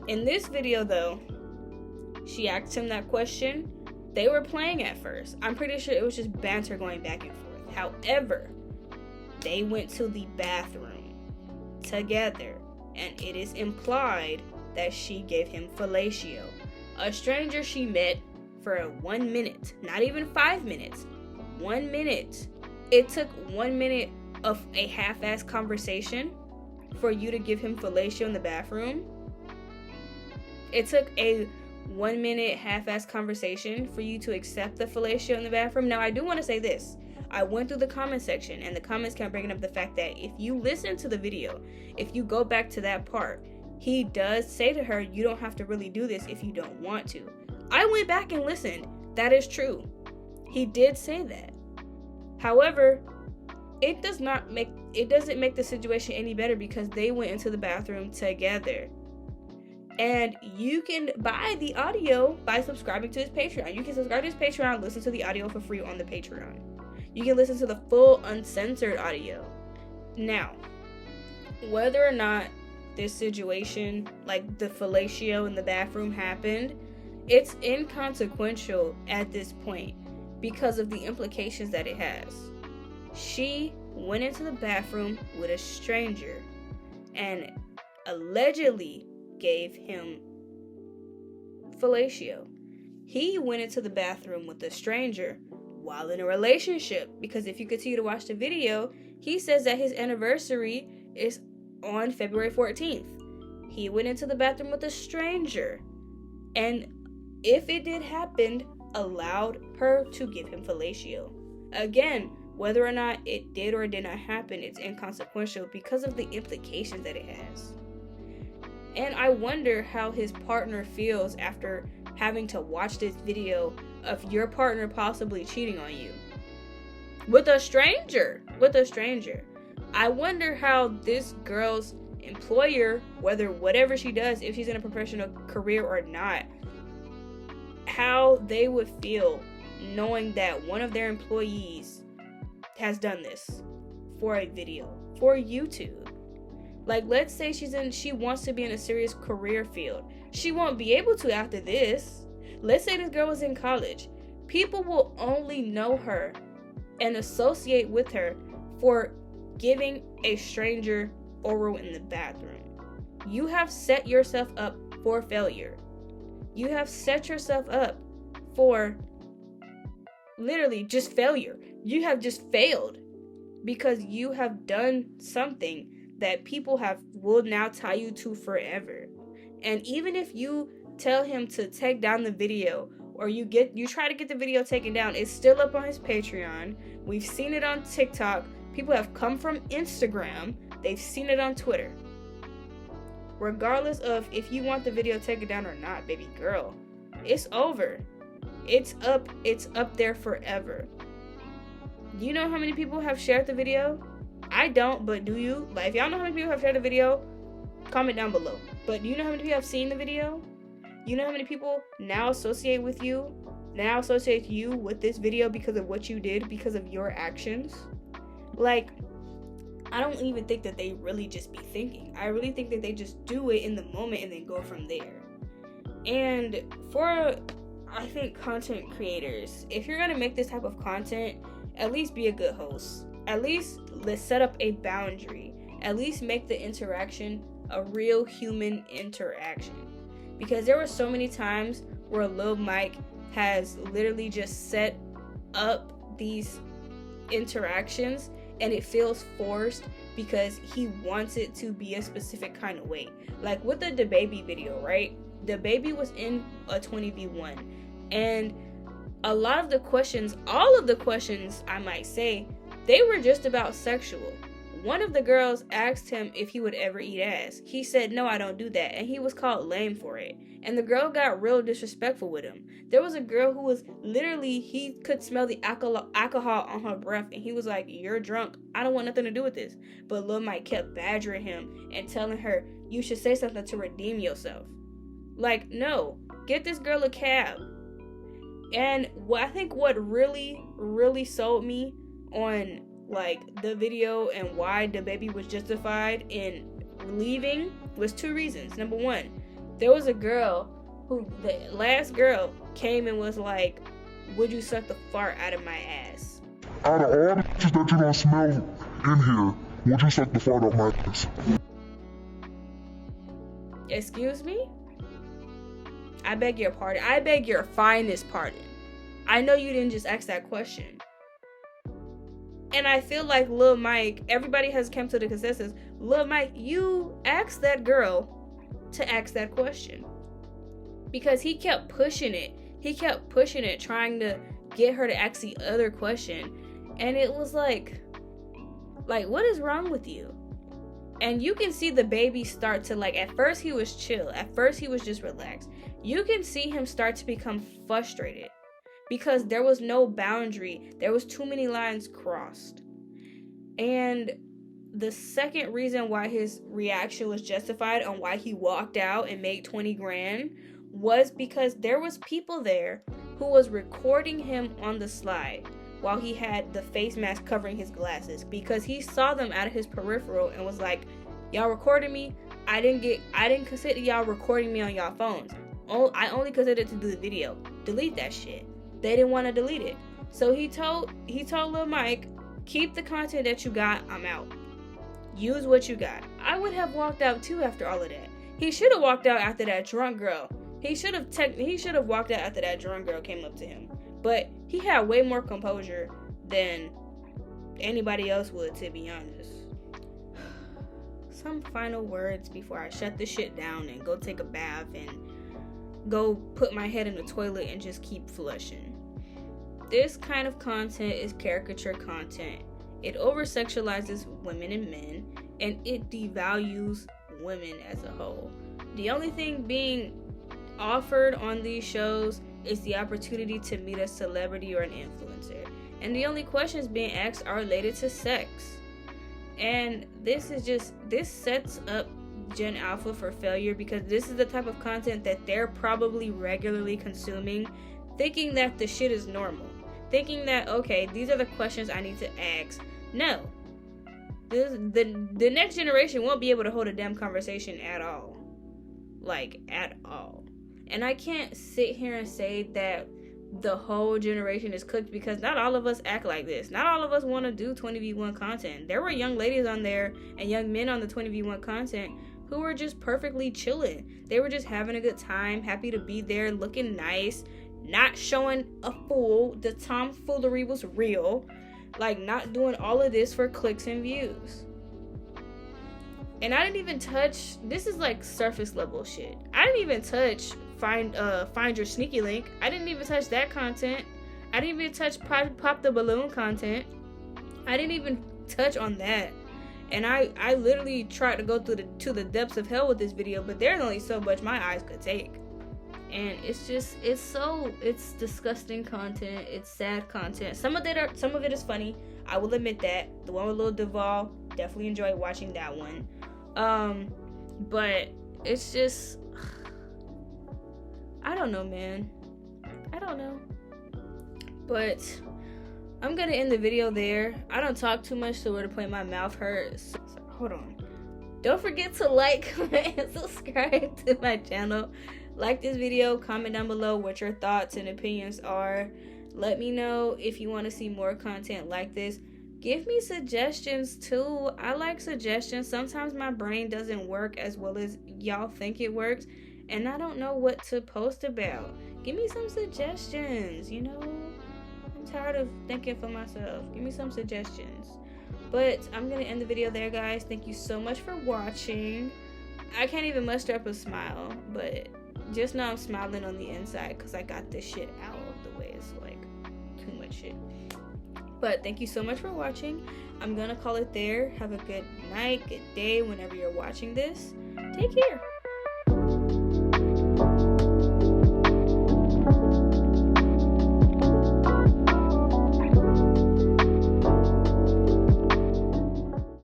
In this video though, she asked him that question. They were playing at first. I'm pretty sure it was just banter going back and forth. However, they went to the bathroom together, and it is implied that she gave him fellatio. A stranger she met for 1 minute, not even 5 minutes, 1 minute. It took 1 minute of a half-assed conversation for you to give him fellatio in the bathroom. It took a 1 minute half-assed conversation for you to accept the fellatio in the bathroom. Now I do want to say this. I went through the comment section, and the comments kept bringing up the fact that if you listen to the video, if you go back to that part, he does say to her, you don't have to really do this if you don't want to. I went back and listened. That is true. He did say that. However, it doesn't make the situation any better because they went into the bathroom together. And you can buy the audio by subscribing to his Patreon. You can subscribe to his Patreon, listen to the audio for free on the Patreon. You can listen to the full uncensored audio. Now, whether or not this situation, like the fellatio in the bathroom, happened, it's inconsequential at this point because of the implications that it has. She went into the bathroom with a stranger and allegedly gave him fellatio. He went into the bathroom with a stranger while in a relationship, because if you continue to watch the video, he says that his anniversary is on February 14th. He went into the bathroom with a stranger, and if it did happen, allowed her to give him fellatio. Again, whether or not it did or did not happen, it's inconsequential because of the implications that it has. And I wonder how his partner feels after having to watch this video of your partner possibly cheating on you with a stranger. I wonder how this girl's employer, whatever she does, if she's in a professional career or not, how they would feel knowing that one of their employees has done this for a video, for YouTube. Like, let's say she wants to be in a serious career field. She won't be able to after this. Let's say this girl was in college. People will only know her and associate with her for giving a stranger oral in the bathroom. You have set yourself up for failure. You have set yourself up for literally just failure. You have just failed because you have done something that people will now tie you to forever. And even if you tell him to take down the video, or you try to get the video taken down, it's still up on his Patreon. We've seen it on TikTok. People have come from Instagram. They've seen it on Twitter. Regardless of if you want the video taken down or not, baby girl, it's over. It's up there forever. Do you know how many people have shared the video? I don't, but do you? Like, if y'all know how many people have shared the video, comment down below. But do you know how many people have seen the video? You know how many people now associate with you? Now associate you with this video because of what you did, because of your actions? Like, I don't even think that they really just be thinking. I really think that they just do it in the moment and then go from there. And for, I think, content creators, if you're gonna make this type of content, at least be a good host. At least let's set up a boundary. At least make the interaction a real human interaction. Because there were so many times where Lil Mike has literally just set up these interactions and it feels forced because he wants it to be a specific kind of way. Like with the DaBaby video, right? DaBaby was in a 20v1 and all of the questions I might say, they were just about sexual. One of the girls asked him if he would ever eat ass. He said, no, I don't do that. And he was called lame for it. And the girl got real disrespectful with him. There was a girl who was literally, he could smell the alcohol on her breath. And he was like, you're drunk. I don't want nothing to do with this. But Lil Mike kept badgering him and telling her, you should say something to redeem yourself. Like, no, get this girl a cab. And I think what really, really sold me on like the video and why DaBaby was justified in leaving was two reasons. Number one, there was a girl who, the last girl came and was like, would you suck the fart out of my ass? Out of all the bitches that you don't smell in here, would you suck the fart out my ass? Excuse me? I beg your pardon. I beg your finest pardon. I know you didn't just ask that question. And I feel like Lil Mike, everybody has come to the consensus, Lil Mike, you asked that girl to ask that question. Because he kept pushing it. He kept pushing it, trying to get her to ask the other question. And it was like, what is wrong with you? And you can see DaBaby start to, like, at first he was chill. At first he was just relaxed. You can see him start to become frustrated. Because there was no boundary. There was too many lines crossed. And the second reason why his reaction was justified on why he walked out and made 20 grand was because there was people there who was recording him on the slide while he had the face mask covering his glasses, because he saw them out of his peripheral and was like, y'all recording me? I didn't consider y'all recording me on y'all phones. I only considered to do the video. Delete that shit. They didn't want to delete it. So he told Lil Mike, keep the content that you got, I'm out. Use what you got. I would have walked out too after all of that. He should have walked out after that drunk girl. He should have walked out after that drunk girl came up to him. But he had way more composure than anybody else would, to be honest. Some final words before I shut this shit down and go take a bath and go put my head in the toilet and just keep flushing. This kind of content is caricature content. It over-sexualizes women and men, and it devalues women as a whole. The only thing being offered on these shows is the opportunity to meet a celebrity or an influencer. And the only questions being asked are related to sex. And this sets up Gen Alpha for failure, because this is the type of content that they're probably regularly consuming, thinking that the shit is normal, thinking that, okay, these are the questions I need to ask. No, the next generation won't be able to hold a damn conversation at all, like at all. And I can't sit here and say that the whole generation is cooked, because not all of us act like this. Not all of us want to do 20v1 content. There were young ladies on there and young men on the 20v1 content who were just perfectly chilling. They were just having a good time, happy to be there, looking nice, not showing a fool. The tomfoolery was real. Like, not doing all of this for clicks and views. And I didn't even touch, this is like surface level shit. I didn't even touch find your sneaky link. I didn't even touch that content. I didn't even touch pop the balloon content. I didn't even touch on that. And I literally tried to go to the depths of hell with this video, but there's only so much my eyes could take. And it's disgusting content. It's sad content. Some of it is funny. I will admit that. The one with Lil Duval, definitely enjoyed watching that one. But it's just, I don't know, man. I don't know. But I'm gonna end the video there. I don't talk too much to where the point my mouth hurts. So, hold on. Don't forget to like, comment, and subscribe to my channel. Like this video, comment down below what your thoughts and opinions are. Let me know if you want to see more content like this. Give me suggestions too. I like suggestions. Sometimes my brain doesn't work as well as y'all think it works, and I don't know what to post about. Give me some suggestions, you know? I'm tired of thinking for myself. Give me some suggestions. But I'm going to end the video there, guys. Thank you so much for watching. I can't even muster up a smile, but just know I'm smiling on the inside because I got this shit out of the way. It's like too much shit. But thank you so much for watching. I'm going to call it there. Have a good night, good day whenever you're watching this. Take care.